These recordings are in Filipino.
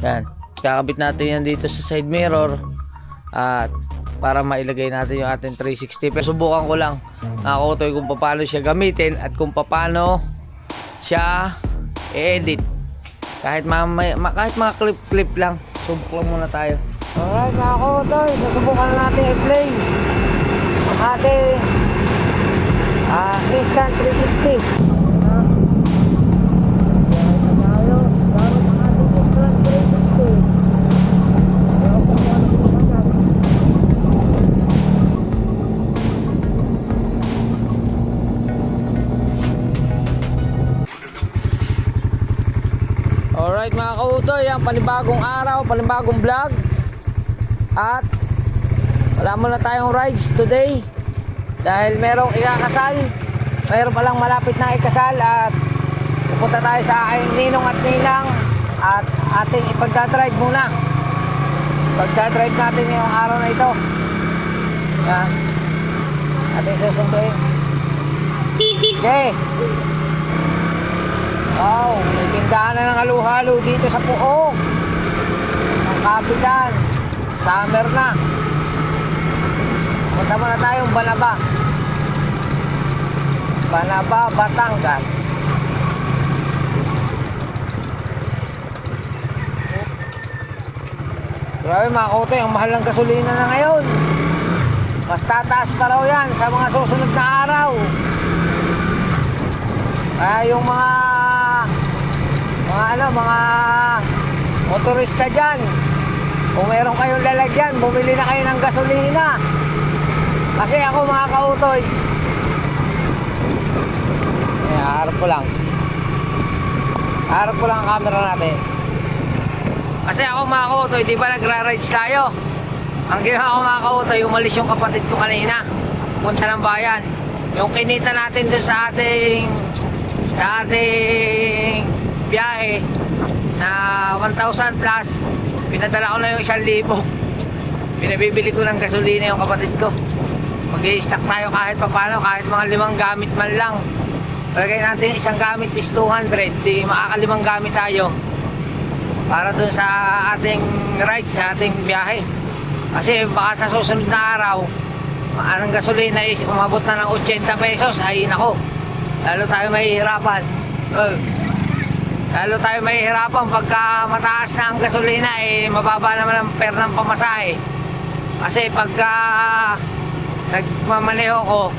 Yan. Kakabit natin yan dito sa side mirror. At para mailagay natin yung ating 360. Pero subukan ko lang nakakutoy kung paano siya gamitin at kung paano siya i-edit. Kahit mga clip lang. Subukan muna tayo. Alright mga kutoy, susubukan na natin i-play ang ating Instant 360. Alright mga kautoy, ang panibagong araw, panibagong vlog. At wala muna tayong rides today dahil merong ikakasal. Mayroon palang malapit na ikasal at pupunta tayo sa aking ninong at ninang at ating ipagdadrive muna. Pagdadrive natin yung araw na ito. Yan. Ating susunduin. Okay. Wow, may tindahan na ng halo-halo dito sa Puong ang kapitan. Summer na. Punta muna tayong Banaba, Batangas. Grabe mga kote, ang mahal ng gasolina na ngayon. Mas tataas pa raw yan sa mga susunod na araw. Kaya yung mga motorista dyan, kung meron kayong lalagyan, bumili na kayo ng gasolina. Kasi ako mga kautoy, harap ko lang ang camera natin. Kasi ako mga kautoy, di ba nagra-rides tayo? Ang ginawa ko mga kautoy, umalis yung kapatid ko kanina, punta ng bayan. Yung kinita natin dun sa ating biyahe na 1,000 plus, pinadala ko na yung 1,000. Pinabibili ko ng gasolina yung kapatid ko. Mag-i-stack tayo kahit papano, kahit mga 5 gamit man lang. Palagay natin isang gamit is 200, di makakalimang gamit tayo para dun sa ating ride, sa ating biyahe. Kasi baka sa susunod na araw ang gasolina is umabot na ng 80 pesos, ay nako, lalo tayo mahihirapan. Lalo tayo mahihirapan pagka mataas na ang gasolina, mababa naman ang pera ng pamasahe. Kasi pagka nagmamaneho ko,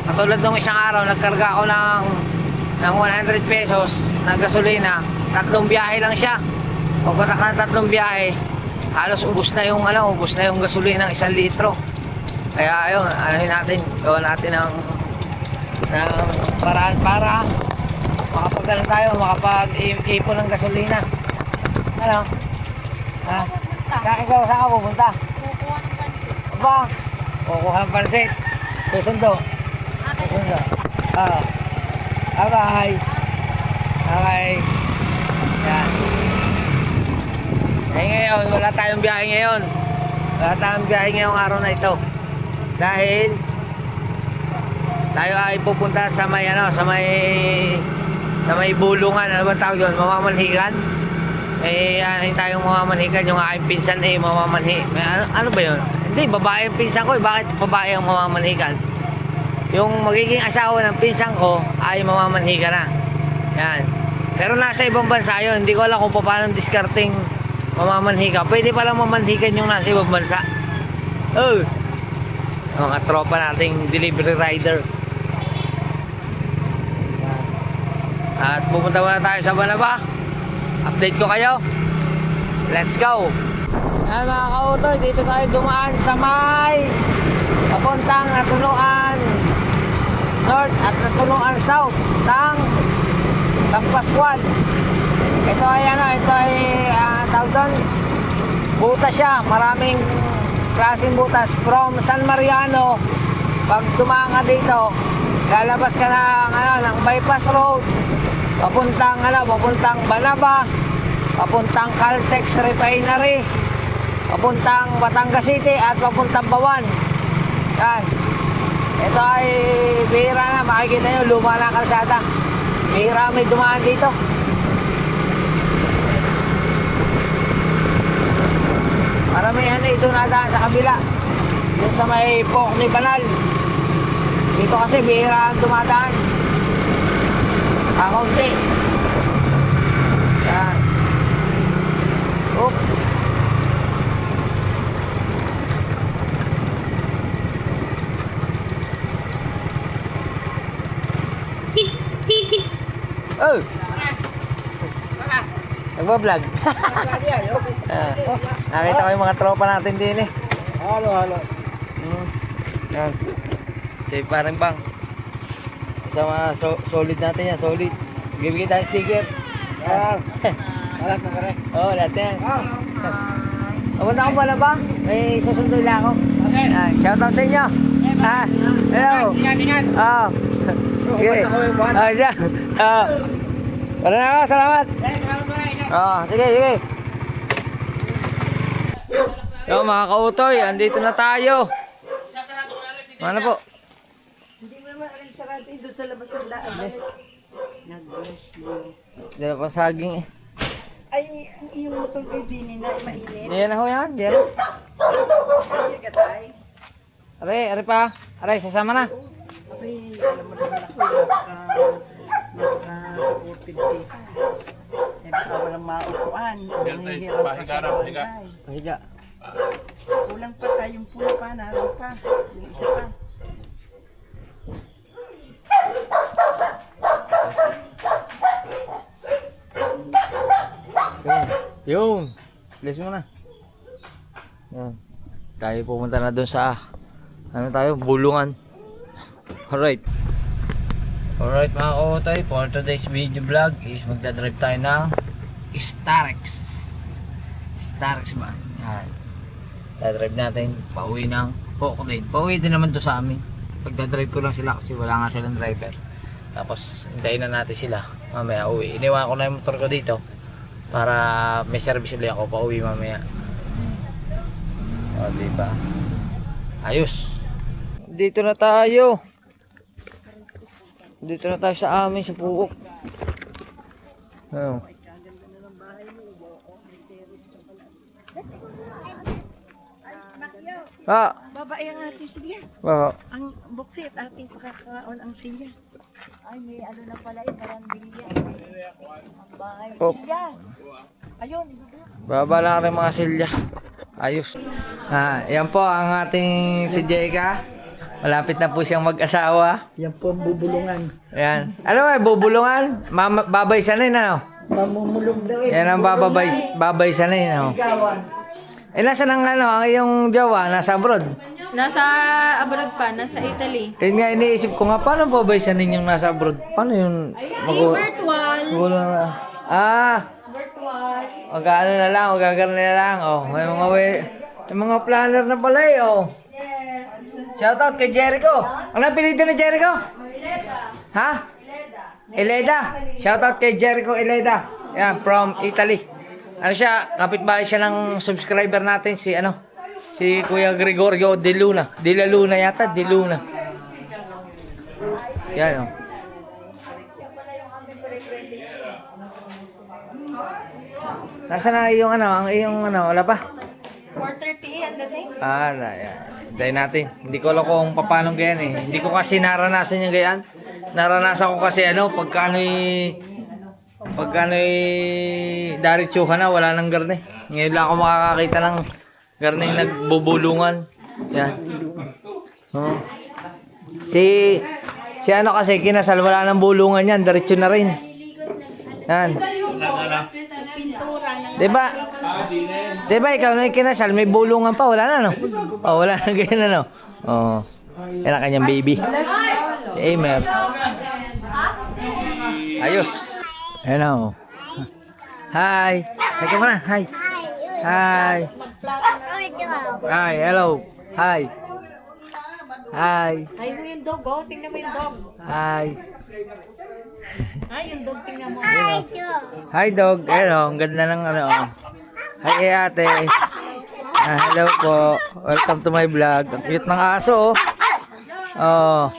katulad nung isang araw, nagkarga ako ng 100 pesos na gasolina, 3 biyahe lang siya. Pagkatak ng 3 biyahe, halos ubos na yung gasolina ng 1 litro. Kaya ayun, gawa natin ng paraan para makapagdalan tayo, makapag-ipon ng gasolina. Ano? Ha? Saan ka pupunta? Kukuha ng pansit. Aba, kukuha ng pansit. Susundo. Susundo. Bye-bye. Bye-bye. Yan. Ngayon, wala tayong biyahe ngayon. Wala tayong biyahe ngayong araw na ito. Dahil tayo ay pupunta sa may bulungan, ano ba tawag doon? Mamamanhikan. Hindi tayong mamamanhikan, yung aking pinsan mamamanhi. Ano ba yun? Hindi, babae yung pinsan ko. Bakit babae ang mamamanhikan? Yung magiging asawa ng pinsan ko ay mamamanhikan na. Yan. Pero nasa ibang bansa yun. Hindi ko alam kung paano discarding mamamanhikan. Pwede palang mamanhikan yung nasa ibang bansa. Mga tropa nating delivery rider. At pupunta muna tayo sa Banaba. Update ko kayo. Let's go. Ayan mga kautoy, dito tayo dumaan sa may papuntang Natunuan North at Natunuan South ng San Pascual. Ito ay tawag doon, butas siya. Maraming klaseng butas from San Mariano. Pag dumaan ka dito, lalabas ka ng bypass road papuntang Banaba, papuntang Caltex Refinery, papuntang Batangas City at papuntang Bawan. Yan. Ito ay bihira na, makikita nyo, luma na kalsada. Bihira may dumaan dito. karne ito nadaan sa kabila. Yung sa may Pok ni Banal. Dito kasi bihira ang dumadaan. Kakunti. Yan. Oop. Oh. Nagbablog. Nakita ko yung mga tropa natin din eh. Halo. Yan. Safe pa rin bang. Sama solid natin yan, solid. Bibigyan tayo sticker. Lahat na kare. Oo, lahat yan. Pumunta ko pala ba? May susunod lang ako. Shoutout sa inyo. Hello. Ingat. Sige. Siya. Wala na ako, salamat. Sige. Yo mga kautoy, andito na tayo. Ano po? Hindi mo naman rin sarado doon sa labas ng daan. Nag-bless mo. Dala pa saging eh. Ay, ang iyong motor kay Bini na mainit. Diyan na ho yan, diyan. Ay, katay. Are pa. Are, sasama na. Ay, alam mo naman ako, naka-supported dito. Eh, baka walang maupuan. Pahiga. Pahiga. Kulang pa tayong pula pa, naroon pa. Yung isa pa. Yun. Bless mo na. Yan. Tayo pumunta na doon sa ano tayo, bulungan. Alright mga kautoy, for today's video vlog is magdadrive tayo ng Starex ba? Yan. Dadrive natin pauwi ng Pok din. Pauwi din naman to sa amin. Pagdadrive ko lang sila kasi wala nga silang driver. Tapos hintayin na natin sila mamaya uwi. Iniwan ko na yung motor ko dito para may service ulit ako pauwi mamaya. O diba? Ayos. Dito na tayo sa amin sa Puok. Oh. Babae ang ating silya. Ang buksit ating pakakaon ang silya. Ay, may ano na pala yung karanbilya. Ang bahay silya. Ayun. Baba lang rin mga silya. Ayos. Yan po ang ating si Jeka. Malapit na po siyang mag-asawa. Yan po ang bubulungan. Ayan. Ano ba, bubulungan? Babay sanin, ano? Mamumulong daw eh. Yan ang babay sanin, ano? Gawan. Nasaan ang ano, ang iyong jowa? Nasa abroad? Nasa abroad pa, nasa Italy. Yun nga, iniisip ko nga, paano babay sanin yung nasa abroad? Paano yun? Virtual. Virtual. Magkano na lang, magkakaroon na lang. May mga planner na pala eh, oh. Yes. Shoutout kay Jericho. Ano apelyido ni Jericho? Ileda. Ha? Eleda. Shoutout kay Jericho Eleda. Yan, from Italy. Ano siya, kapitbahay siya ng subscriber natin, si Kuya Gregorio De Luna. De La Luna yata, De Luna. Yan, oh. Nasaan na yung wala pa? 4:30 ang dating. Yan. Hintayin natin. Hindi ko alam kung paano ganyan eh. Hindi ko kasi naranasan yung ganyan. Naranasan ko kasi pagkano'y daritsuhan na, wala nang garne. Ngayon lang ako makakakita ng garne yung nagbubulungan. Yan. Oh. Si kasi kinasal, wala nang bulungan yan. Diretso na rin. Yan. Diba ikaw na yung kinasal, may bulungan pa, wala na no? Oh, wala na ganyan na no? Oh. Yan ang kanyang baby. Amen. Ayos. Hello. Hi. Hi ka muna. Hi. Hi. Hi. Hello. Hi. Hi. Ay, yung dog, oh. Tingnan mo yung dog. Hi. Ay, yung dog, tingnan mo. Hi dog. Hello. Ang ganda ng ano. Hi ate. Hello po. Welcome to my vlog. Ang cute ng aso oh. Oh.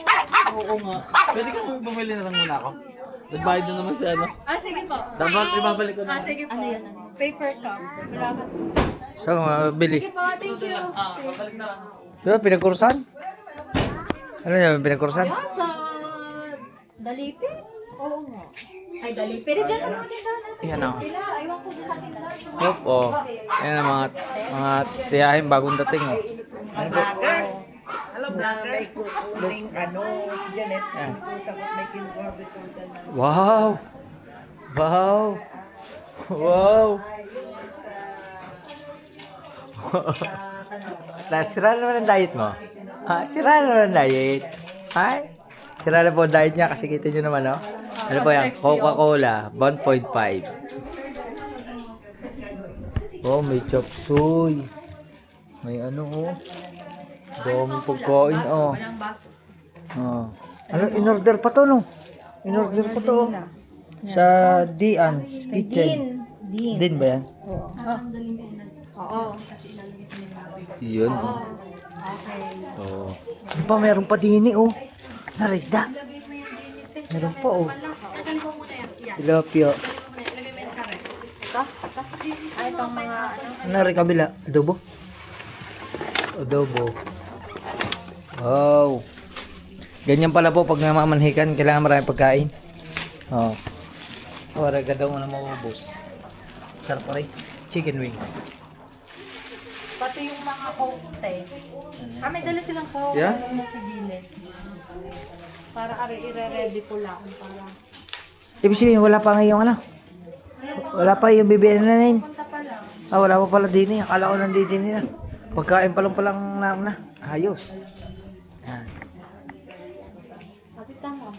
Oo nga. Pwede kang bumili na lang muna ako. Nagbayad na naman si ano. Sige po. Dapat ibabalik ko na. Sige po. Ano yun? Paper cup. Wala ka. Saan ka mabili? Sige po, thank you. Diba, pinagkursan? Ano yan, pinagkursan? Yan sa Dalipi? Oo nga. Ay, Dalipi. Pero dyan sa mga tindahan natin. Yan o. Sila, aywan ko dyan sa tindahan. Yup, oh. Ayan ang mga tiyahin bagong dating, oh. Vloggers. Hello, vloggers. May kukuling si Janet. Yan. Sagot may kinuha resulta na. Wow! Wow! Wow! Sira naman ang diet mo? Ha? Sira naman ang diet? Ay? Sira na po ang diet niya kasi kita nyo naman, no? Ano po yan? Coca-Cola, 1.5. Oh, may chop suey. May ano, oh. Dami pagkain, oh. Walang baso. Oh. Ano, in-order pa to, no? In-order pa to, oh. Sa Dian's Kitchen. Din ba yan? Oo. Yun. Oo. Okay. Oh. Ano pa, meron pa din, oh. Narisda. Meron pa, oh. Tilapia. Ito? Ay, itong mga ano. Ano rin kabila? Adobo? Adobo. Wow. Ganyan pala po pag namamanhikan, kailangan maraming pagkain. Oh. Oh, raga daw mo na maubos. Sarap pa rin. Chicken wings. Pati yung mga kote. May dala silang kote Yeah? na sigilid. Para i-ready po lang. Para Ibig sabihin, wala pa ngayong ano? Wala pa yung bibili na rin. punta pa lang. Ah, wala pa pala din eh. Akala ko nandito din na. Pagkain pa lang na. Ayos. Yan. Pati tama.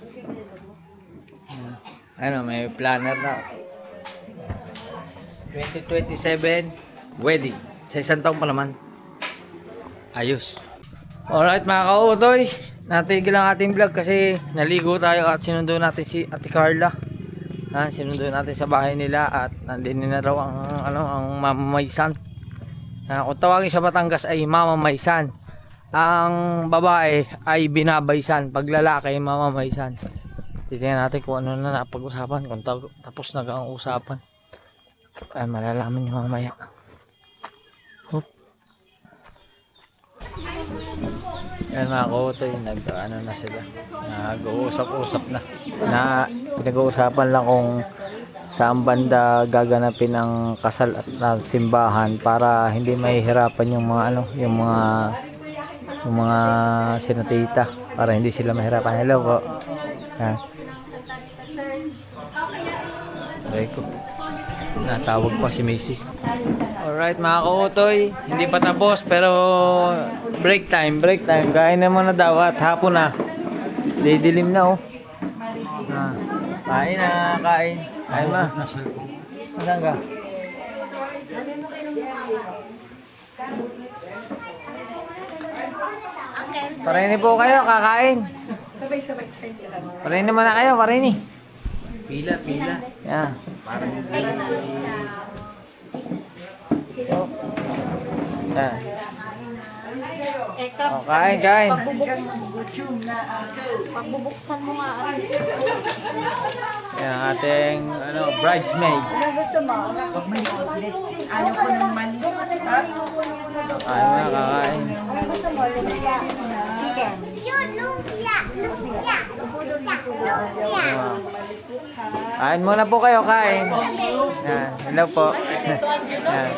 Ano, may planner na. 2027 wedding. Sa isang taon pa naman. Ayos. Alright mga kautoy. Natigil ang ating vlog kasi naligo tayo at sinundo natin si Ate Carla. Ha, sinundo natin sa bahay nila at nandun na raw ang Mama Maysan. Kung tawagin sa Batangas ay Mama Maysan. Ang babae ay Binabaysan. Pag lalaki ay Mama Maysan. Titingnan natin kung ano na napag-usapan. Kung tapos na ang usapan. Ay malalaman nyo mamaya. Hop. Yan mga kautoy, nag-ano na sila. Nag-uusap-usap na. Pinag-uusapan lang kung saan banda gaganapin ang kasal at simbahan para hindi mahihirapan yung mga yung mga sinatita, para hindi sila mahirapan. Hello po. Yan. Okay ko. Natawag pa si Mrs. Alright mga kautoy, hindi pa tapos pero break time. Kain na muna daw at hapon na. Didilim na, oh. Kain na, kain. Kain ma. Saan ka? Parini po kayo, kakain. Parini muna kayo, parini. Pila. Yan. Oh. Yan. Ito. Oh, kain. Pagbubuksan mo nga. Yan, ating bridesmaid. Ano gusto mo? Pag may blessing, ano ko ng mali? Ay, kakain. Ano gusto mo? Lumpia. Chicken. Kain muna po kayo, kain. Yan, hello po. Yan.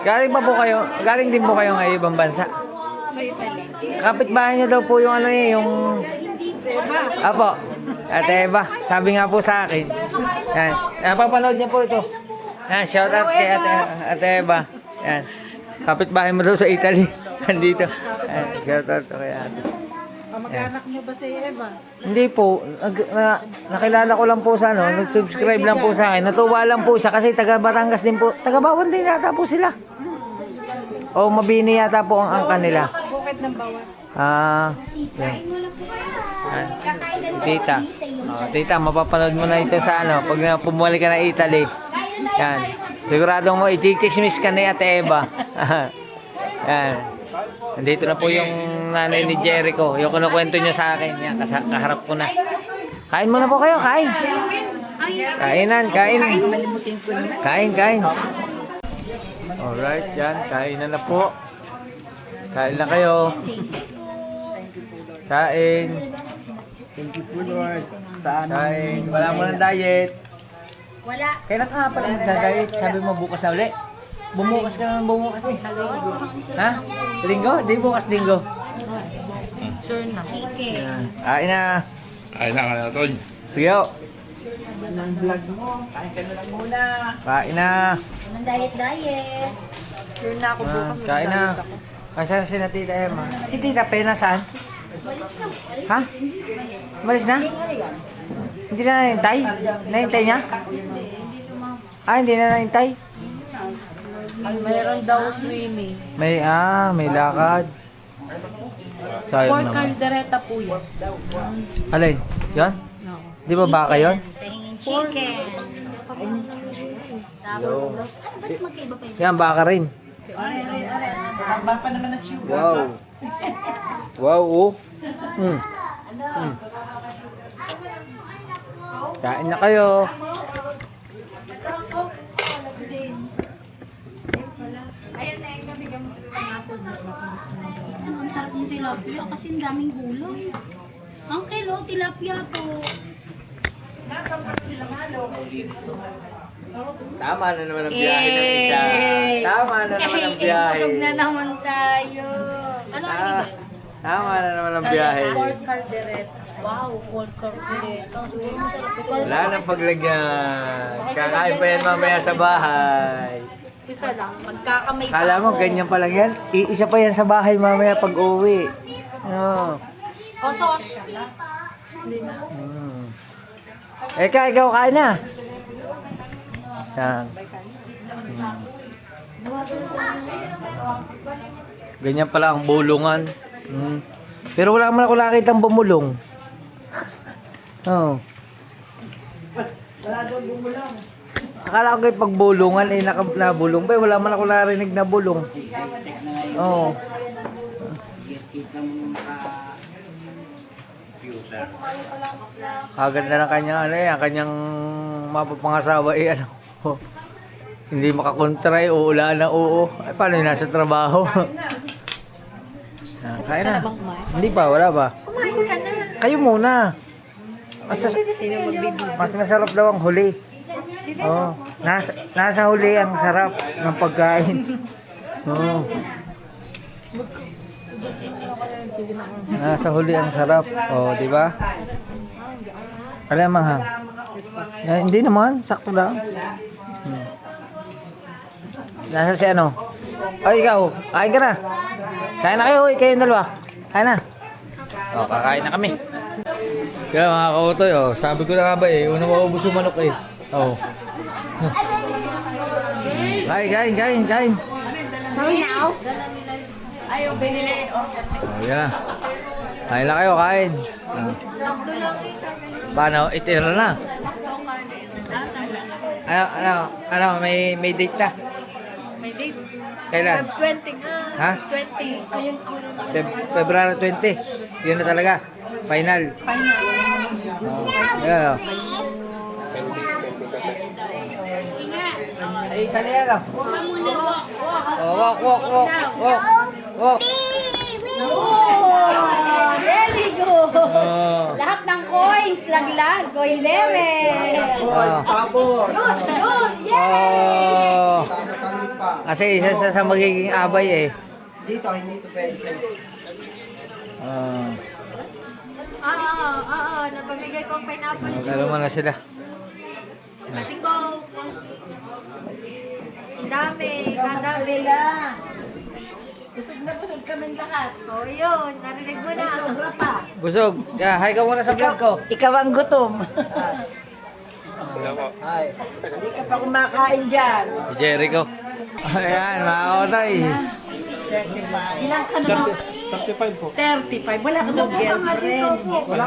Galing din po kayo ng ibang bansa. Sa Italy. Kapitbahay niyo daw po yung yung... Apo, Ate Eva, sabi nga po sa akin. Yan, napapanood niya po ito. Yan, shout out kay Ate Eva. Yan, kapitbahay mo daw sa Italy. Nandito. Yan, shout out kay Ate. Kamag-anak mo ba si Eva? Hindi po, nakilala ko lang po sa nag-subscribe lang po sa akin. Natuwa lang po siya kasi taga Batangas din po. Taga Bawal din yata po sila. O Mabini yata po ang kanila. Bukid ng Bawal. Yan. Tita. Tita, mapapanood mo na ito sa pag pumuli ka na Italy. Yan. Siguradong mo, i-chismis ka na Ate Eva. Yan. Nandito na po yung nanay ni Jericho. Yung kinukwento niya sa akin. Yan, kaharap ko na. Kain muna po kayo, kain. Kainan, kain. Kain. Alright, yan. Kain na po. Kain na kayo. Kain. Thank you po, Lord. Saan? Kain. Wala mo ng diet. Wala. Kailan ka nga pala nagda-diet? Sabi mo bukas na uli? Bumukas ka naman bumukas eh. Ha? Linggo? Di bukas linggo. Sure na. Kike. Yan. Kain na. Kain na ka na, Tol. Sige ho. Anong vlog mo? Kain ka na lang muna. Kain na. Anong diet? Sure na ako Kain na. Kasi si na Tita Emma. Si Tita Pena saan? Ha? Malis na? Hindi na nahintay? Nahintay niya? Ah, hindi na nahintay? Mayroon daw swimming. May lakad. Sayang naman. Caldereta po yan. Alin? Yan? Di ba baka yun? Tahingin chicken. Tapos, ba't magkaiba pa yun? Yan, baka rin. Tamba pa naman ng chihuahua. Wow. Wow, oh. Kain na kayo. Ayun na yung nabigyan mo sa pineapple. Ang sarap ng tilapia kasi ang daming gulay. Ang kilo, tilapia po. Tama na naman ang biyahe ng isa. Tama na naman ang biyahe. Busog na naman tayo. Ano ang Ah, tama na naman ang biyahe. Caldereta. Wow, pork caldereta. Siguro masarap ito. Wala nang paglagyan. Kakain pa yan mamaya sa bahay. Isa lang, magkakamay pa Kala mo, ako. ganyan pa lang yan? Iisa pa yan sa bahay mamaya pag uwi. No. O, sauce. Ikaw kain na. Yan. Ganyan pala ang bulungan. Pero wala man ako nakitang bumulong. Oh. Wala daw bumulong. Akala ko kayo pagbulungan eh nabulong ba? Wala man ako narinig na bulong. Oo. Kita mo sa computer. Kaganda ng kanyang ano eh, ang kanyang mapapangasawa eh ano. Hindi makakontra eh, uulaan na oo. Ay paano yun, nasa trabaho? Kain na. Hindi pa, wala ba? Kumain ka na. Kayo muna. Sino magbibig? Mas masarap daw ang huli. Oh, nasa huli ang sarap ng pagkain. Oh. Nasa huli ang sarap. Oh, di ba? Alam mo ha? Hindi naman, sakto lang. Nasa si ano? Ay, ikaw, kain ka na. Kain na kayo, kayong dalawa. Kain na. O, kakain na kami. Kaya mga kautoy, oh, sabi ko na nga ba eh, unang maubos yung manok eh. Oh. Kain. Kain na ako. Ayaw, binili. Oh, yan na. Kain na kayo, kain. Paano? Itira na. Ano, may date na. May date. Kailan? 20 nga. Ha? 20. February 20. Yun na talaga. Final. Yeah. Ay, kanina lang. Oh, walk. Oh, there we go. Oh. Lahat ng coins, laglag, coinere. Sabon. Yun, yay! Oh. Kasi isa sa magiging abay eh. Dito, hindi ito pwede sa'yo. Napamigay ko ang pineapple. Magkano mo na sila. Pati ko. Ang dami, kadami. Busog na busog kami lahat. Oh, yun, narinig mo na. Sobra pa. Busog. Yeah, hi ka muna sa vlog ko. Ikaw ang gutom. Hi. Hindi ka pa kumakain dyan. Si Jericho. Ayan, mga kautoy. Ilang ka na? 35 po. 35. Wala ka daw girlfriend. Wala.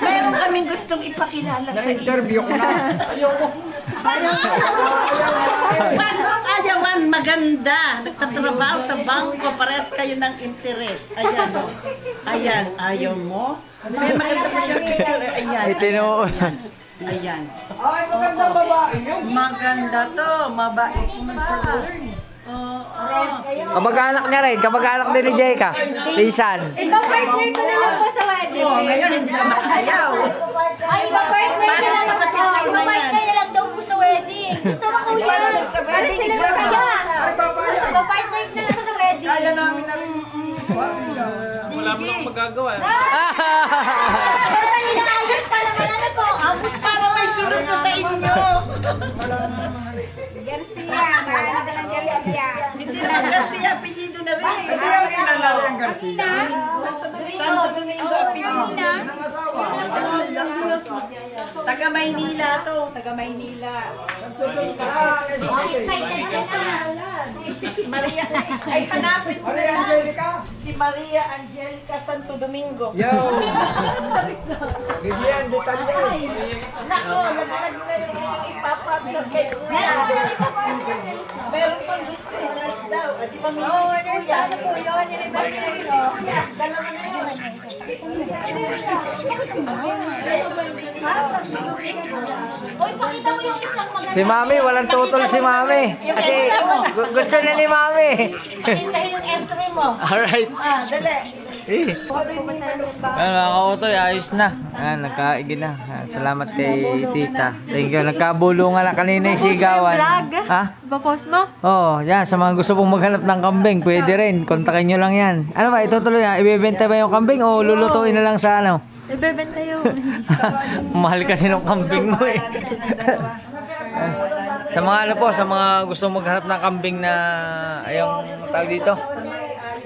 Meron kaming gustong ipakilala sa iyo. Na-interview ko na. Ayawan, maganda. Nagtatrabaho sa bangko. Parehas kayo ng interes. Ayan, o. Ayan, ayaw mo. May maganda pa siya. Ayan. Itino. Ayan. Ay, magandang babae yun. Maganda to. Mabait pa. Kamag-anak niya rin, kamag-anak din ni Jeka. Pinsan. Ipa-partner ko na lang po sa wedding. Ngayon hindi na makayaw. Ay, ipa-partner na lang po. Ipa-partner na lang daw po sa wedding. Gusto mo kuya? Ipa-partner sa Para wedding, sila ikaw. na kaya. Ay, papaya. Ipa-partner na lang sa wedding. Kaya namin na rin. Wala mo lang magagawa. Pero inaayos pa naman ano po. Abos pa Para may sunod na sa inyo. Garcia. Mahala ka lang siya Lilia. Hindi lang Garcia, apelyido na rin. Hindi ako kilala rin Garcia. Santo Domingo, apelyido. Ng asawa. Taga Maynila to. Taga Maynila. Excited ka na. Maria, ay hanapin mo na Maria lang. Angelica. Si Maria Angelica Santo Domingo. Yo. Vivian Detalye. Nako, naglag na yung ipapartner kay Kuya. Meron pang gusto eh, nurse daw. Di ba may Oo, si nurse Kuya? ano po yun? Yung iba ko. Kuya, dalawa na yun. Hoy, pakita mo yung isang maganda. Si Mami, walang tutol si Mami. Kasi gusto na ni Mami. Pakita yung entry mo. Alright. Ah, dali. Ayan mga kautoy, ayos na. Ayan, nagkaigin na. Ayan, salamat kay tita. Thank you. Nagkabulungan na kanina yung sigawan. Ha? Ipa-post mo? Oo, yan. Sa mga gusto pong maghanap ng kambing, pwede rin. Kontakin nyo lang yan. Ano ba, itutuloy na? Ibebenta ba yung kambing o lulutuin na lang sa ano? Ibebenta yun. Mahal kasi ng kambing mo eh. Sa mga ano po, sa mga gusto maghanap ng kambing na ayong tawag dito.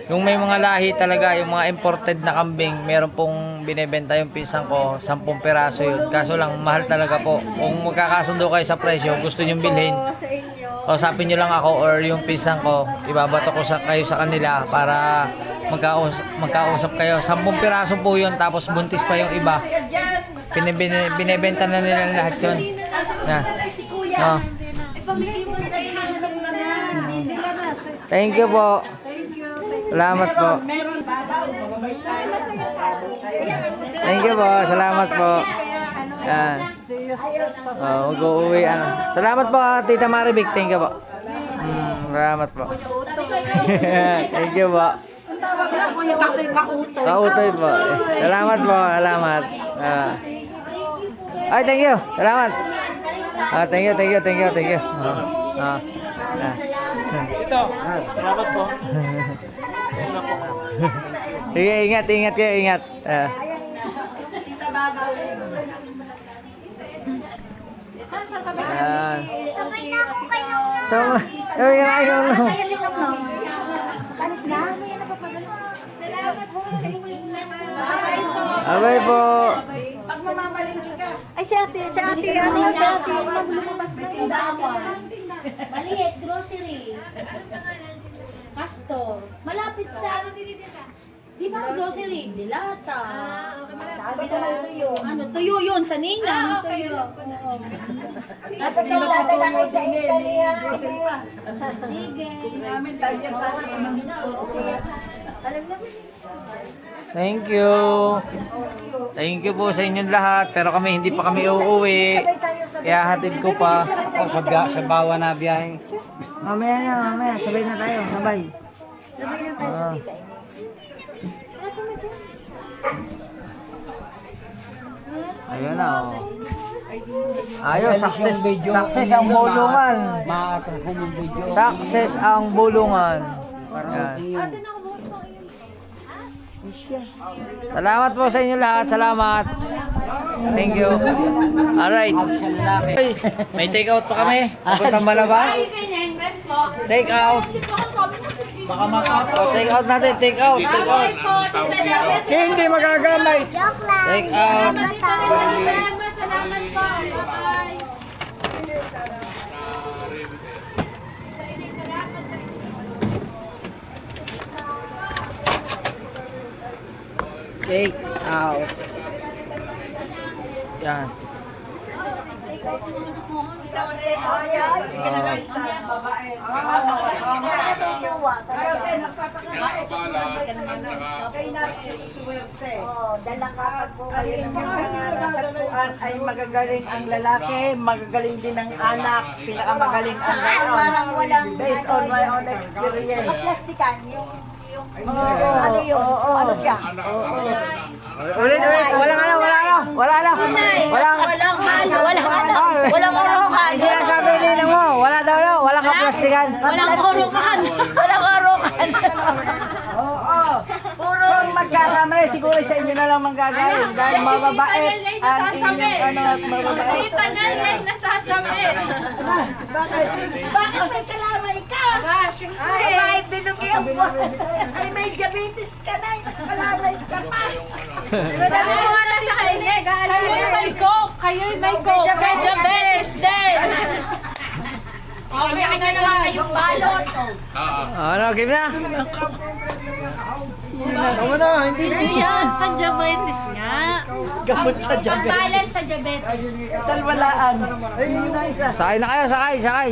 Yung may mga lahi talaga, yung mga imported na kambing, meron pong binebenta yung pinsan ko, 10 piraso yun. Kaso lang, mahal talaga po. Kung magkakasundo kayo sa presyo, gusto nyo bilhin, kausapin nyo lang ako or yung pinsan ko, ibabato ko kayo sa kanila para magkausap kayo. 10 piraso po yun, tapos buntis pa yung iba. Binebenta na nila lahat yun. Na. Oh. Thank you po. Salamat po. Thank you po. Salamat po. Yan. Oh, mag-uwi ano. Salamat po, Tita Maribik. Thank you po. Salamat po. Thank you po. Kautoy po. Salamat po. Salamat. Ay, thank you. Salamat. Thank you. Ito, salamat po. Sige, ingat kayo, ingat. Tita Baba. Sabay na ako kayo. So, yung Masaya si Nong Nong. Kanis na? Salamat po. abay po. Pag mamamalingki ka, Ay, si ate, ano, si ate, lumabas na yung tindahan. Maliit, grocery. Castor. Malapit sa ano tinitira? Di ba grocery? Dilata. Sabi na ano, tuyo yun, sa Ninang. Tuyo. tapos nung dadala kayo sa Italia. Sige. Namin tayo sa Alam na mo. Thank you. Thank you po sa inyong lahat. Pero kami, hindi pa kami uuwi. Kaya hatid ko pa. Sa bawa na biyahe. Mamaya. Sabay na tayo. Sabay. Sabay na tayo sa tita. Ayun na, oh. Ayos, success ang bulungan. Makakasal yung video. Success ang bulungan. Yan. Salamat po sa inyo lahat. Salamat. Thank you. Alright. Hey, may take out pa kami. Papuntang Malaba. Take out. Baka matapos. Oh, take out natin. Take out. Hindi magagamay. Take out. Take out. Yan. babae. Dala kapag po kayo ng mga natagpuan ay magagaling ang lalaki, magagaling din ang anak, pinakamagaling ang gayon. Based on my own experience. Plastikan, yung Ano yun? ano siya? Ulit. Walang ano. Walang arukan. Ang sinasabi nila mo, wala daw. Walang kaplastikan. Walang kurukan. Walang arukan. Oo. Puro magkasama eh. Siguro sa inyo na lang manggagaling. Dahil mababait ang inyong ano at mababait. Bakit? Bakit may kalamay ka? Ay, may binugyan mo. Ay, may diabetes ka na. Kalamay ka pa. Kayo'y may coke. Diabetes din. Kanya na lang kayong balot. Ano, game na? Yan, pan-diabetes nga. Gamot sa diabetes. Pambalan sa diabetes. Salwalaan. Ay, yun na isa. Sakay na kayo, sakay. Sakay.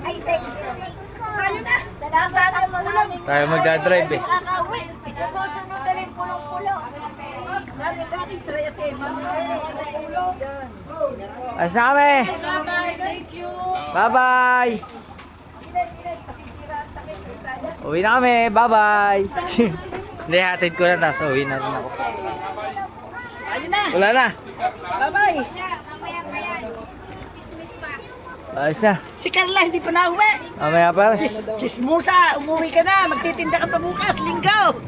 Ay, thank you. Tayo na. Salamat mo lang. Tayo magdadrive eh. Kakauwi. Sa susunod na rin pulong-pulong. Galing try atin. Pulong. Ayos na kami. Thank you. Bye-bye. Uwi na kami. Bye-bye. Hindi, hatid ko na. Tapos uwi na rin ako. Ayun na. Wala na. Bye-bye. Ayos na. Si Carla hindi pa nauwi. Mamaya pa. Chismusa, umuwi ka na. Magtitinda ka pa bukas, linggo.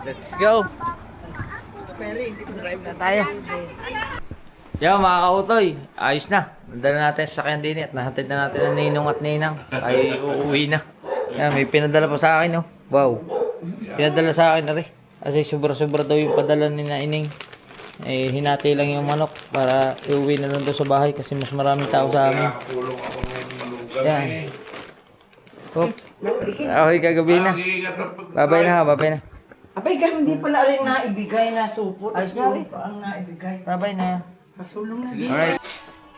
Let's go. Drive na tayo. Yo mga kautoy, ayos na. Nadala natin sa sakyan din at nahatid na natin ang ninong at ninang. Ay uuwi na. Yan, may pinadala pa sa akin, oh. Wow. Pinadala sa akin na rin. Kasi sobra-sobra daw yung padala ni na ining. Eh, hinati lang yung manok para iuwi na lang daw sa bahay kasi mas maraming tao sa amin. Yan. Hop. Okay, kagabi na. Babay na. Abay, hindi pala rin naibigay na supot. Ayos na rin. Pa ang naibigay. Babay na. Pasulong na din.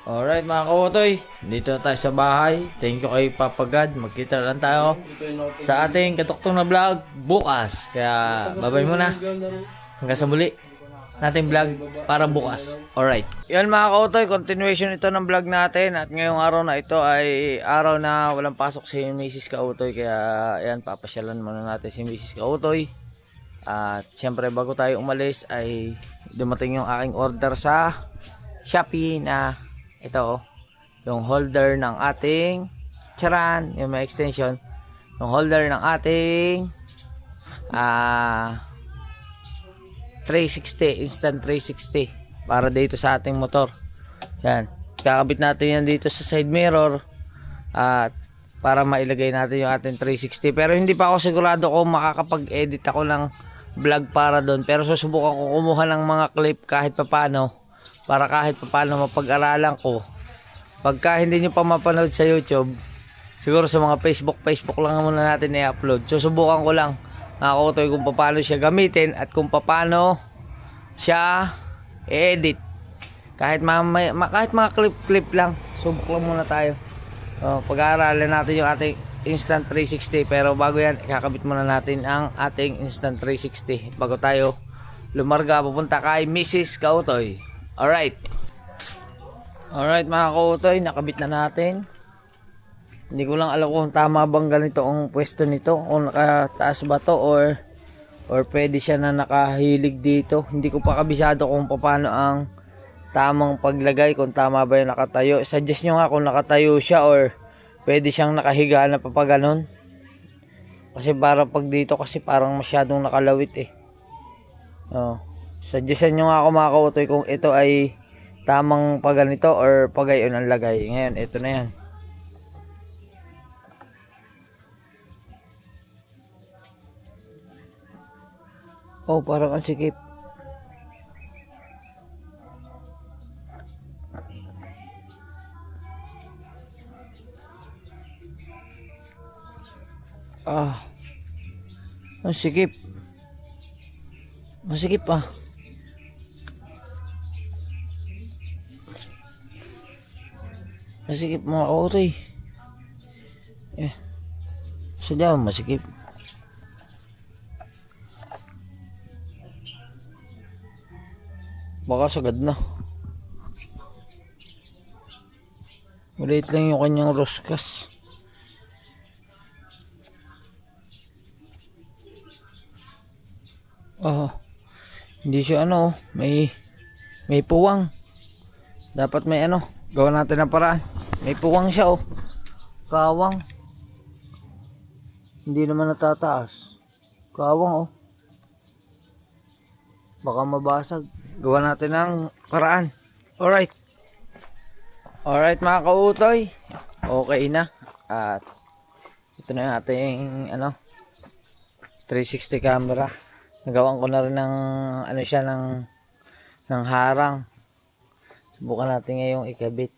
Alright mga kautoy, dito na tayo sa bahay. Thank you kay Papa God. Magkita lang tayo sa ating katuktong na vlog bukas. Kaya babay muna. Hanggang sa muli nating vlog para bukas. Alright. Yan mga kautoy, continuation ito ng vlog natin. At ngayong araw na ito ay araw na walang pasok si Mrs. Kautoy. Kaya yan, papasyalan muna natin si Mrs. Kautoy. At syempre bago tayo umalis ay dumating yung aking order sa Shopee na ito, yung holder ng ating charan, yung may extension, yung holder ng ating 360, instant 360 para dito sa ating motor. Yan, kakabit natin yan dito sa side mirror at para mailagay natin yung ating 360. Pero hindi pa ako sigurado kung makakapag-edit ako ng vlog para doon, pero susubukan ko kumuha ng mga clip kahit papano para kahit papano mapag-aralan ko. Pagka hindi nyo pa mapanood sa YouTube, siguro sa mga Facebook lang muna natin i-upload. Susubukan ko lang nakakautoy kung paano siya gamitin at kung paano siya i-edit. Kahit mga clip lang, subok lang muna tayo. Pag-aaralan natin yung ating instant 360, pero bago yan ikakabit muna natin ang ating instant 360 bago tayo lumarga pupunta kay Mrs. Kautoy. Alright mga kautoy, nakabit na natin. Hindi ko lang alam kung tama bang ganito ang pwesto nito, kung nakataas ba to or pwede siya na nakahilig dito. Hindi ko pa kabisado kung paano ang tamang paglagay, kung tama ba yung nakatayo. Suggest nyo nga kung nakatayo siya or pwede siyang nakahiga na papaganon. Kasi para pag dito kasi parang masyadong nakalawit eh. Suggestan nyo nga ako mga kautoy kung ito ay tamang paganito or pagayon ang lagay. Ngayon, ito na yan. Oh, parang ang sikip. Ang sikip. Masikip ah. Masikip mga kautoy. Eh. Sadya masikip. Baka sagad na. Maliit lang yung kanyang roskas. Oh, hindi siya ano, may puwang. Dapat may ano, gawa natin ng paraan. May puwang siya oh. Kawang. Hindi naman natataas. Kawang oh. Baka mabasag. Gawa natin ng paraan. Alright. Alright mga kautoy. Okay na. At ito na yung ating ano 360 camera. Nagawan ko na rin ng ano siya ng harang. Subukan natin ngayong ikabit.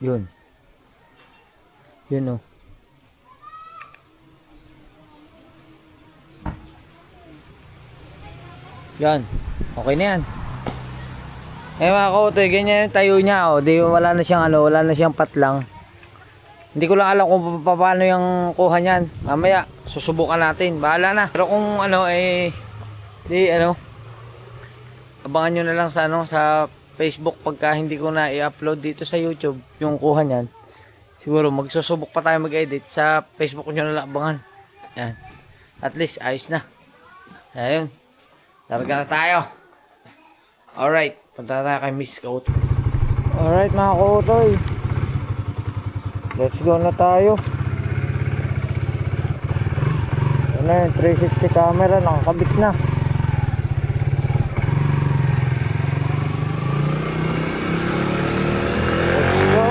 Yun. Yun oh. Yan. Okay na yan. Eh mga kautoy, ganyan yung tayo niya oh. Di wala na siyang ano, wala na siyang patlang. Hindi ko lang alam kung paano yung kuha niyan. Mamaya susubukan natin. Bahala na. Pero kung ano eh di ano abangan nyo na lang sa ano sa Facebook pagka hindi ko na i-upload dito sa YouTube yung kuha niyan. Siguro magsusubok pa tayo mag-edit sa Facebook nyo na lang abangan. Yan. At least ayos na. Ayun. Larga na tayo. Alright. Punta tayo kay Miss Coat. Alright mga kautoy. Let's go na tayo. Ano yung 360 camera. Nakakabit na. Let's go.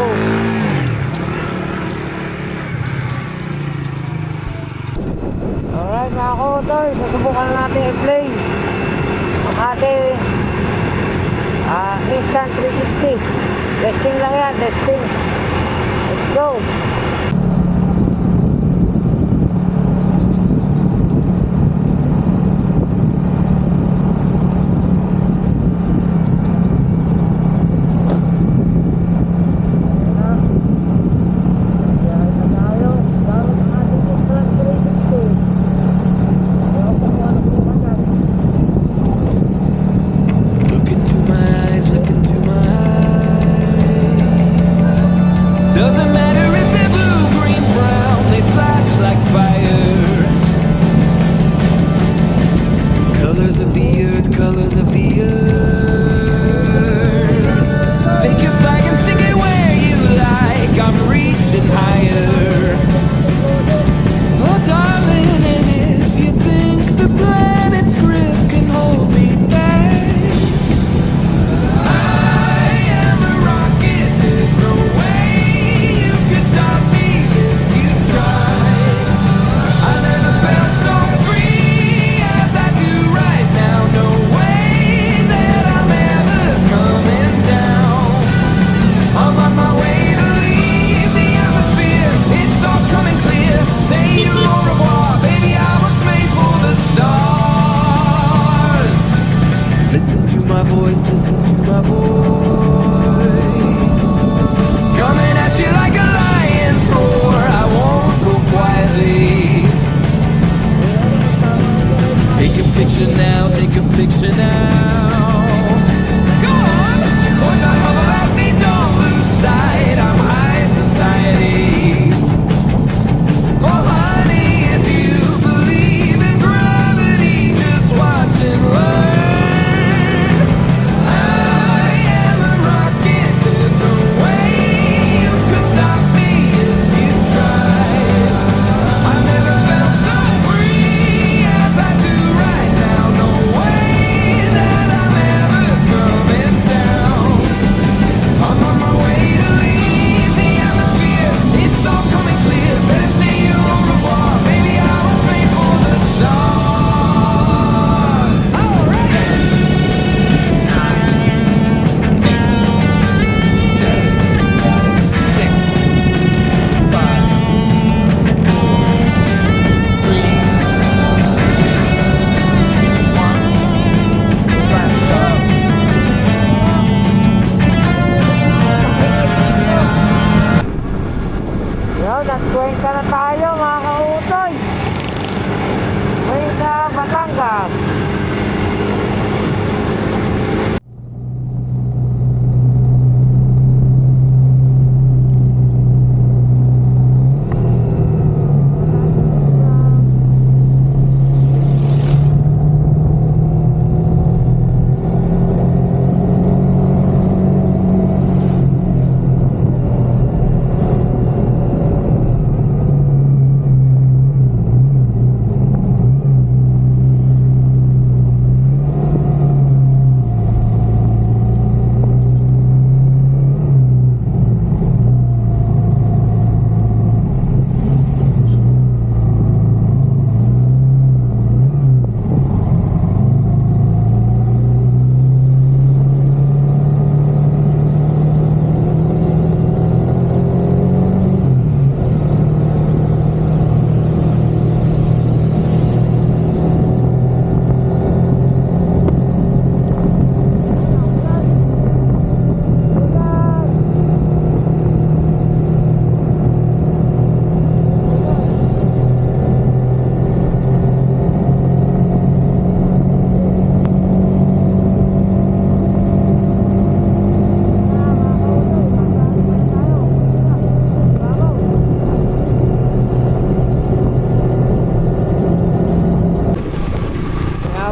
Alright mga kautoy. Susubukan na natin i-play ang ating instant 360. Testing lang yan, testing. Let's go. Look into my eyes, look into my eyes. Doesn't matter if they're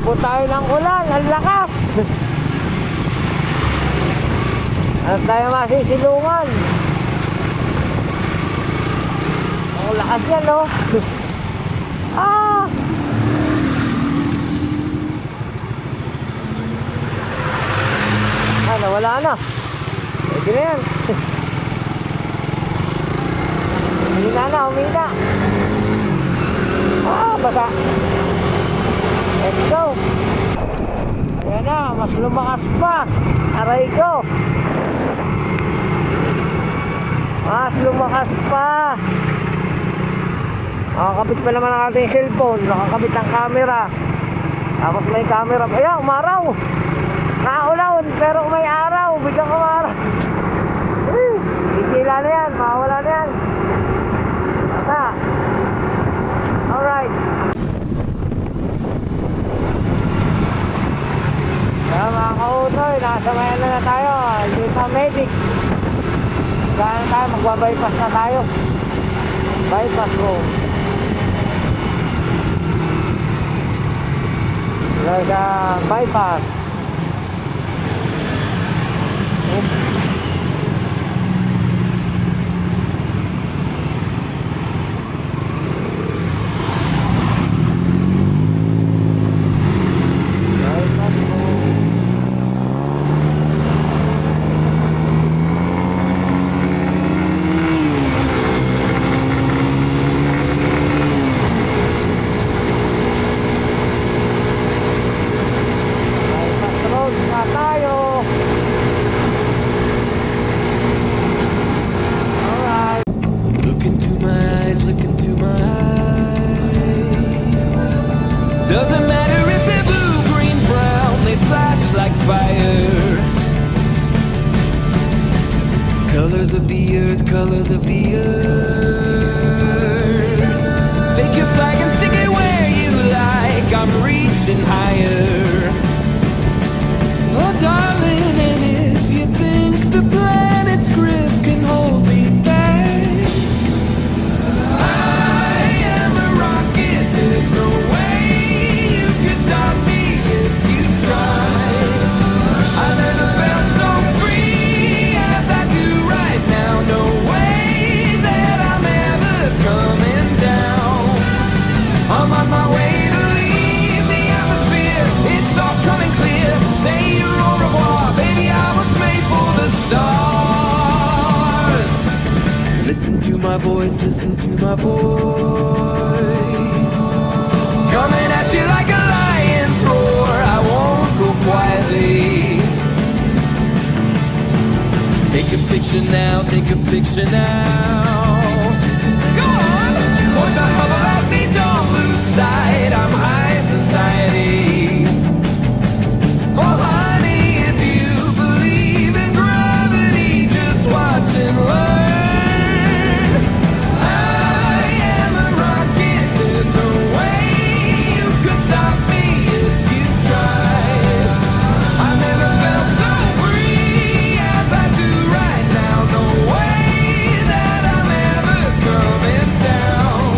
Abot tayo ng ulan, ang lakas. At tayo masisilungan. Ang lakas yan, no? Ah! Ah, nawala na. Pwede na yan. Humina na, humina. Ah, basa. Let's go. Ayan na, mas lumakas pa. Aray ko. Mas lumakas pa. Nakakabit pa naman ang ating cellphone. Nakakabit ang camera. Tapos may camera. Ayan, umaraw. Nakaulan, pero may araw. Biglang umaraw. Isila na yan. Mawala na yan. Basta. Alright. Kaya mga kautoy, nasa mayan na tayo. Yung sa medic. Kaya na tayo, magbabypass na tayo. Bypass road. There's a bypass. Look into my eyes, look into my eyes. Doesn't matter if they're blue, green, brown, they flash like fire. Colors of the earth, colors of the earth. Take your flag and stick it where you like. I'm reaching higher. Oh, darling, and if you think the planet's grip can hold me back, I am a rocket. There's no way you can stop me if you try. I never felt so free as I do right now. No way that I'm ever coming down. I'm on my way to leave the atmosphere. It's all coming clear. Say your au revoir, baby. I was made for the stars. Listen to my voice, listen to my voice. Coming at you like a lion's roar. I won't go quietly. Take a picture now, take a picture now. Go on, point the hubble at me, don't lose sight. I'm high society. Oh honey, if you believe in gravity, just watch and learn. I am a rocket, there's no way you could stop me if you tried. I never felt so free as I do right now. No way that I'm ever coming down.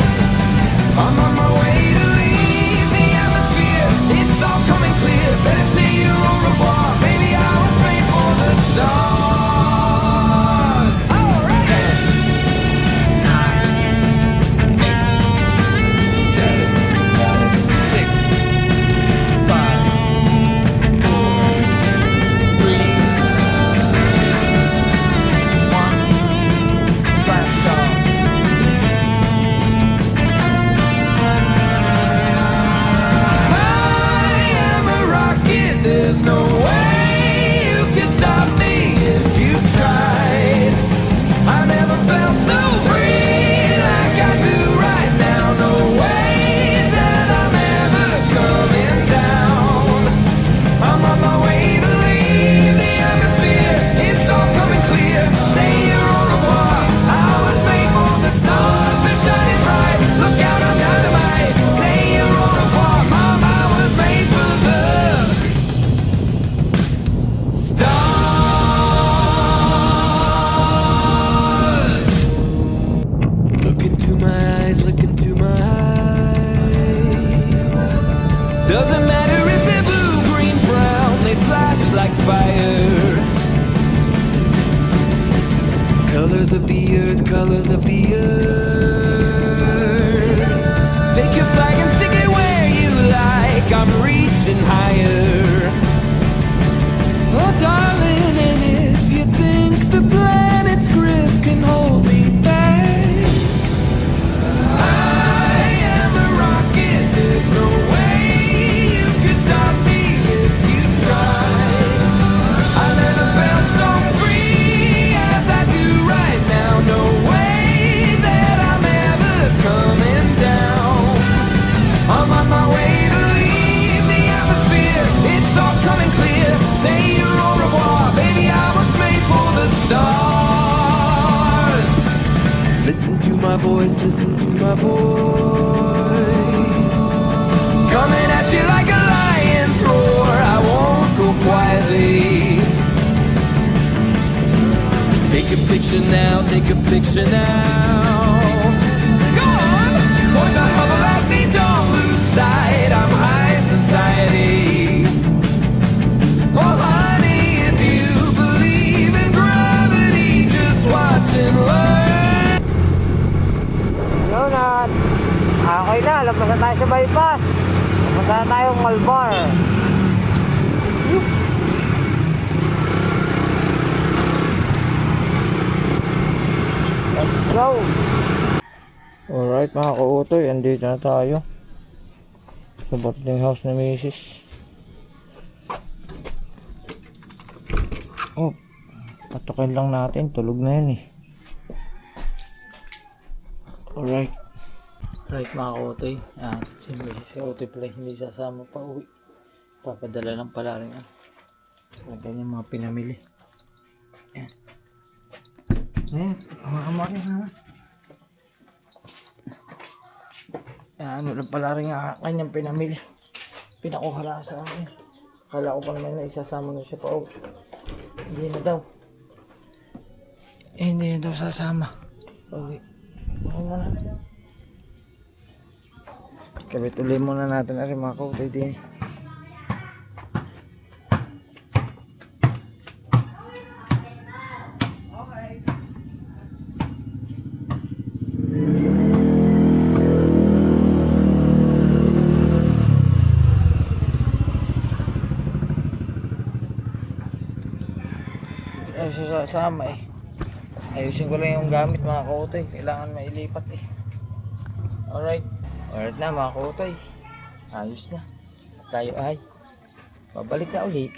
I'm on my way to leave the atmosphere. It's all coming clear. Better say your au revoir, baby. I was made for the stars. All right. 10, 9, 8, 7, 6, 5, 4, 3, 2, 1. Blast off. I am a rocket, there's no way you can stop me if you tried. I never felt so free like I do right now. No way that I'm ever coming down. I'm on my way to leave the atmosphere. It's all coming clear. Say your au revoir. I was made for the stars, they're shining bright. Look out, I'm dynamite. Say your au revoir, mom. I was made for the stars. Look into my eyes, look into my eyes. Doesn't matter if like fire. Colors of the earth, colors of the earth. Take your flag and stick it where you like. I'm reaching higher. Oh, darling, and if you think the planet's grip can hold me back, I am a rocket. There's no way you can stop me if you try. I never felt so free as I do right now. No way that I'm ever coming down. I'm on my way to leave the atmosphere. It's all coming clear. Say your au revoir, baby. I was made for the stars. Listen to my voice, listen to my voice. Coming at you like a lion's roar. I won't go quietly. Take a picture now, take a picture now. Go on, point the hubble at me, don't lose sight. I'm high society. Oh honey, if you believe in gravity, just watch and learn. Yun at okay na, labas na tayo sa bypass. Pupunta na tayong Malbar. Let's go! Alright mga kautoy, andito na tayo sa boarding house ni Mrs. Oh, patukin lang natin, tulog na yun eh. Alright. Right mga kautoy, at si Mrs. Kautoy pala hindi sasama pa uwi. Papadala lang pala rin ganyan mga pinamili. Ayan. Ayan, makamarin naman. Ano lang pala rin kanyang pinamili. Pinakuhala sa akin. Akala ko pa naman na isasama na siya pa uwi. Hindi na daw. Hindi na daw sasama. Uwi. Okay mo na. Kabit ulit muna natin na rin mga kautoy din. Ay, sasama eh. Ayusin ko lang yung gamit mga kautoy. Kailangan mailipat eh. Alright. Alright na mga kautoy. Ayos na. Tayo ay babalik na ulit.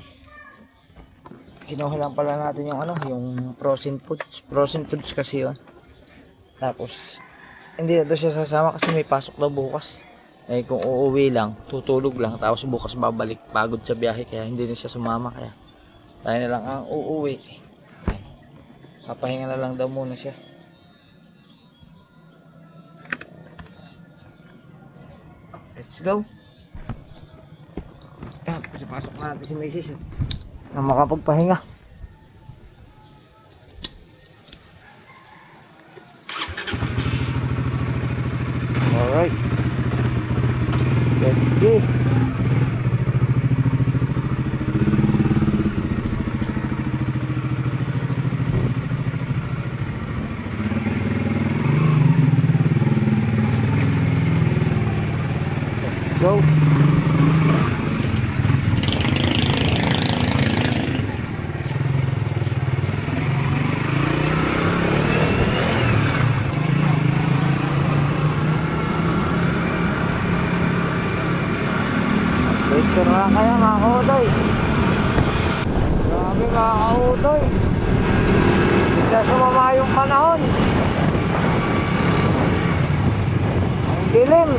Kinuha lang pala natin yung yung frozen foods. Frozen foods kasi yun. Tapos hindi na daw siya sasama kasi may pasok daw bukas. Eh kung uuwi lang, tutulog lang. Tapos bukas babalik. Pagod sa biyahe kaya hindi na siya sumama. Kaya tayo na lang ang uuwi. Papahinga na lang daw muna siya. Let's go. Ayan, pasok na natin si Mrs. Na makapagpahinga. Alright. Let's go. Go. Pwesto na kaya mga kautoy. Grabe mga kautoy. Bigla sumama yung panahon. Ang dilim.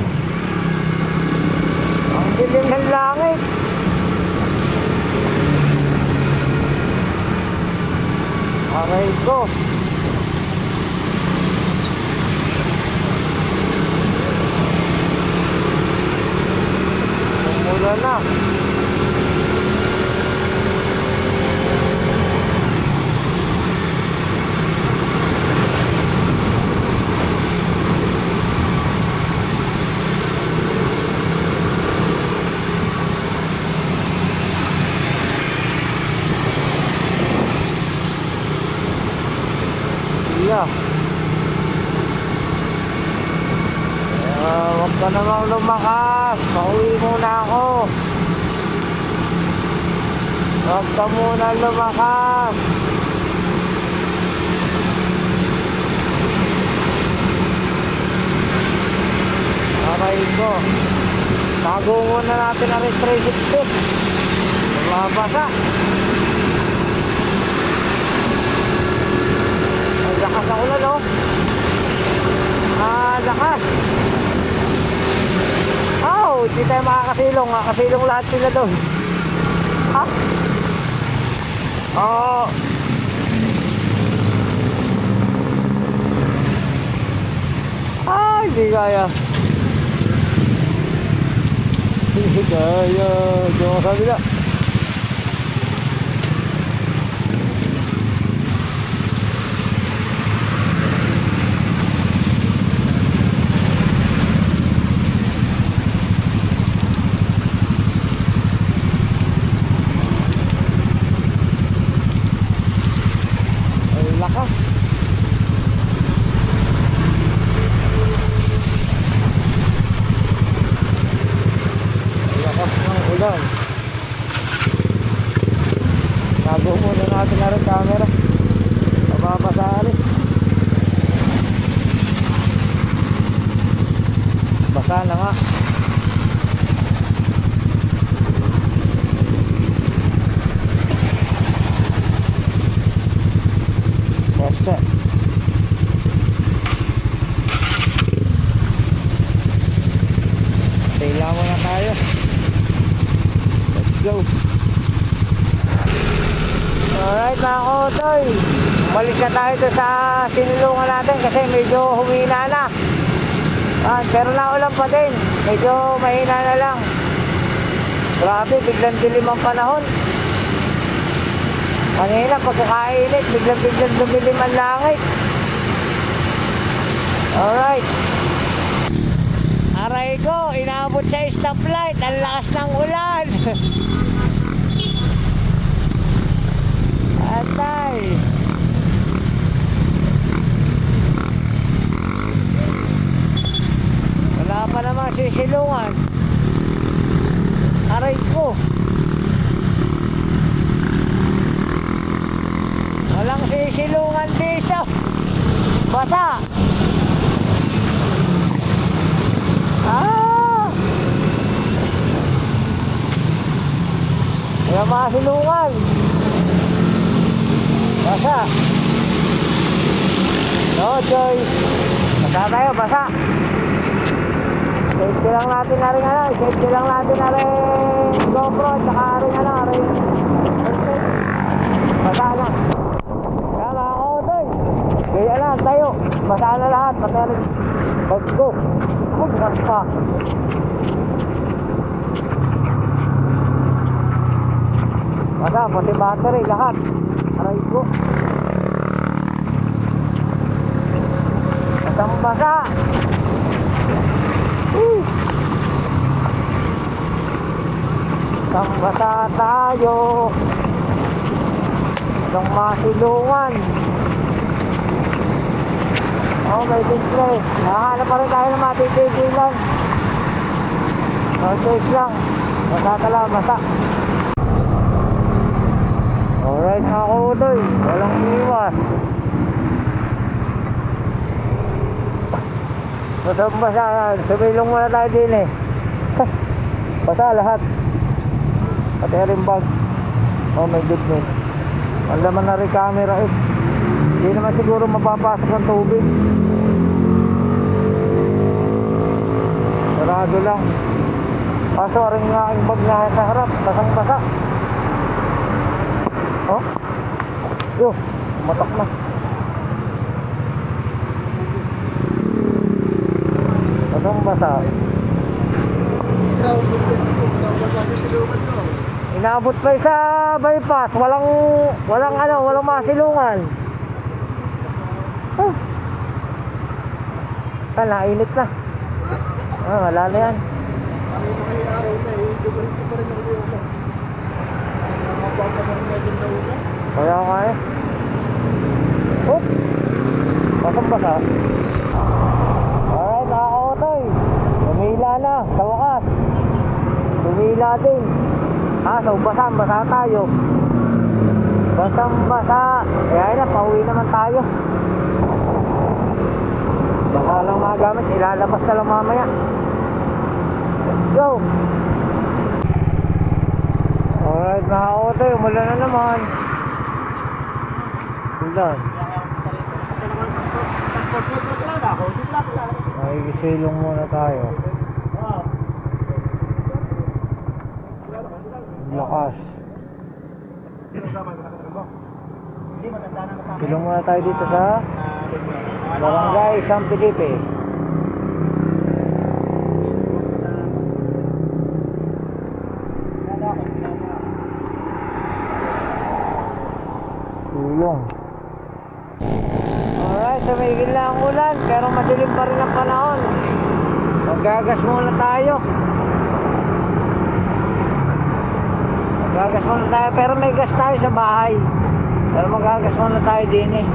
Ang dilim ng langit. Aray ko. Umulan na. lumakas. Pauwi muna ako. Huwag ka muna lumakas. Aray ko. Tago muna natin ang restricted foot. Mabasa. Ang lakas na ulan, no? Lakas. Oh, hindi tayo makakasilong. Makakasilong lahat sila doon. Ha? Oh. Hindi kaya. Hindi kaya. Diyan sa kabila. Ay, lakas. Ulan. Tago muna natin na rin camera. Mababasali. Basa na nga. Basta. Kailangan mo na tayo. Let's go. Alright mga kotoy, balik na tayo sa sinulungan natin kasi medyo humina na. Pero naulan pa din, medyo mahina na lang. Grabe, biglang dilim ang panahon. Kanina pagkakainit, biglang dumilim ang langit. Alright. Aray ko, inaabot sa stoplight, ang lakas ng ulan. Atay. Wala pa naman sisilungan. Aray ko. Walang sisilungan dito. Basa. Wala mga silungan. Basa. No choice. Basa tayo, basa. Safety lang natin na rin ano. Safety lang natin na rin GoPro. Tsaka rin ano. Basa na. Kaya mga kotoy. Kaya lang tayo. Basa na lahat. Basa rin. Let's go. Magkas pa. Basa, pati battery, lahat. Aray ko. Basang basa. Basang basa tayo. Basang masilungan. Oh, may display. Nakahanap pa rin tayo ng matitigilan. Okay lang. Basa tala, basa. Alright mga kotoy, walang iwas. Basa yan, sumilong muna tayo din eh. Basa lahat. Pati rin bag. Oh my goodness. Ang laman na rin camera eh. Hindi naman siguro mapapasok ng tubig. Sarado lang. Kaso rin nga ang bag na sa harap, basang basa. Oh? Yo, matak na. Basang basa. Inaabot pa sa bypass, walang masilungan. Oh. Nainit na. Wala na yan. Kaya nga eh. Oh! Basang basa. Alright mga kotoy. Umili Tumila na, sa wakas. Tumila din. So basang-basa tayo. Basang-basa. Kaya na, pauwi naman tayo. Baka lang mga gamit, ilalabas na lang mamaya. Let's go! Alright mga auto, umulan na naman. Ulan. Nakikisilong muna tayo. Lakas. Silong muna tayo dito sa Barangay San Felipe. Silong. Alright, tumigil na ang ulan pero madilim pa rin ang panahon. Maggagas muna tayo. Maggagas muna tayo pero may gas tayo sa bahay. Pero maggagas muna tayo din eh.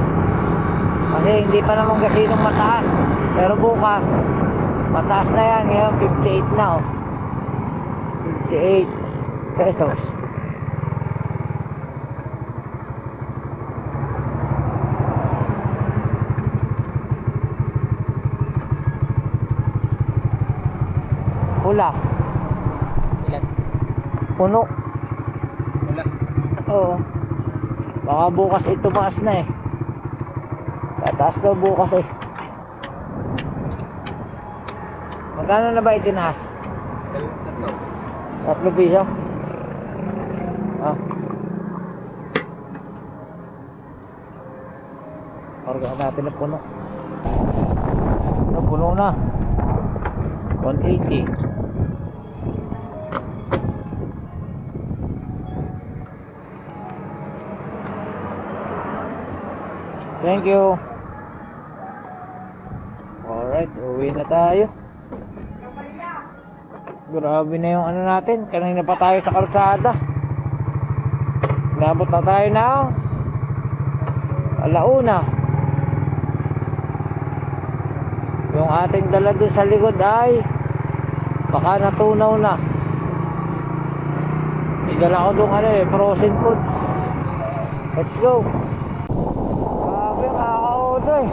Kasi hindi pa naman gasinong mataas. Pero bukas mataas na yan. Ngayon 58 na oh. 58 pesos. Pula. Ilan? Puno. Wala. Oo. Baka bukas ito tumaas na eh. Tataas daw bukas eh. Magkano na ba itinaas? 3 piso? Ah. Karga natin na puno. Puno na. 180. Thank you. Alright, uwi na tayo. Grabe na yung ano natin. Kanina pa tayo sa kalsada. Inabot na tayo na 1:00. Yung ating dala dun sa likod ay baka natunaw na. Idala ko dun frozen food. Let's go. Grabe mga ka-auto eh.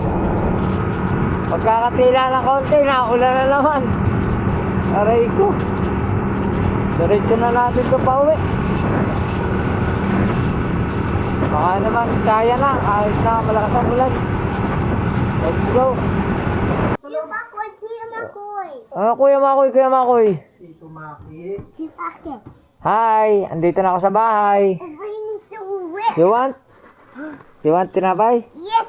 Pagkakatila ng konti, naulan na naman. Aray ko. Diretso na natin ito pa uwi. Baka naman kaya na. Ayos na, malakas ang ulan. Let's go. Kuya Makoy. Hi, andito na ako sa bahay. You want tinapay? Yes.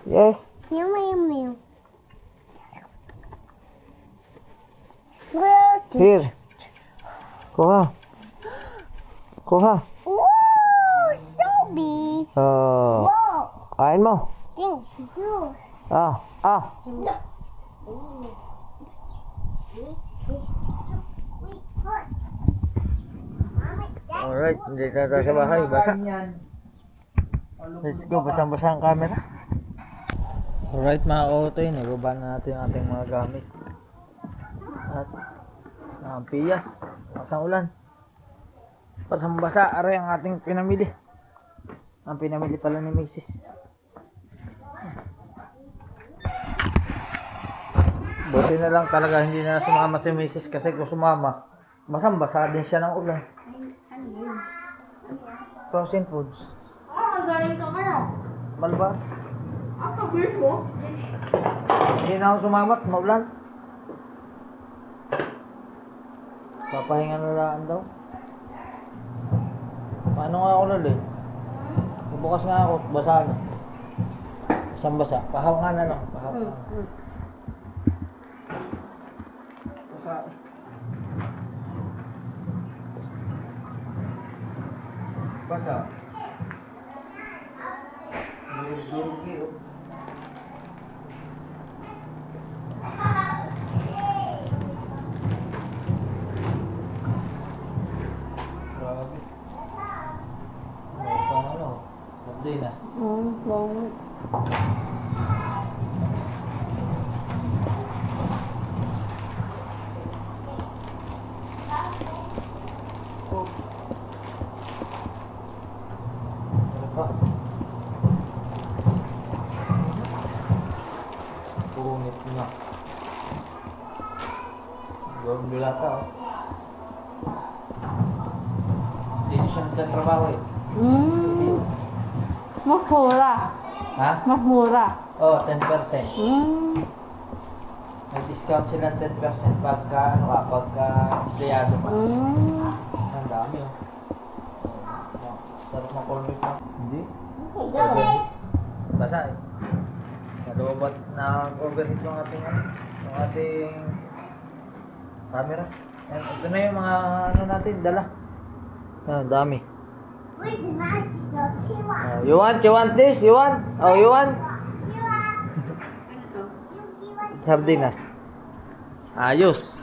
Yes. Meow. Here. Kuha. Oh, showbiz. Oh. Kain mo. Thank you. Ah. Alright, hindi na tayo sa bahay. Basa. Let's go, basang-basa ang camera. Alright mga auto, nababa na natin yung ating mga gamit. At ang piyas, basang ulan. Basang-basa, aray ang ating pinamili. Ang pinamili pala ni Mrs. Buti na lang talaga hindi na sumama si Mrs. kasi kung sumama, basang-basa din siya ng ulan. Frozen foods. Magaling ka ano? Malbar. Ang pag-bird mo? Hindi na ako sumamat, maulan. Papahinga na lang daw. Paano nga ako lalo eh? Bukas nga ako, basa na. Isang basa. Pahaw nga na lang. Pahaw nga. Basa. Basa. Durug-durug eh. Grabe. Meron pang ano, sardinas. yata, oh. Dito siya nagtatrabaho eh. Mas mura. Ha? Mas mura. Oh, 10%. May discount sila 10% pagka, pagka empleyado pa. Ang dami, oh. Oh, sarap na corn beef na. Hindi? Basa eh. Nalubat na overheat yung ating, yung ating camera. Yan, ito na yung mga ano natin, dala. Ang dami. You want this? You want? Oh, you want? Sardinas. Ayos.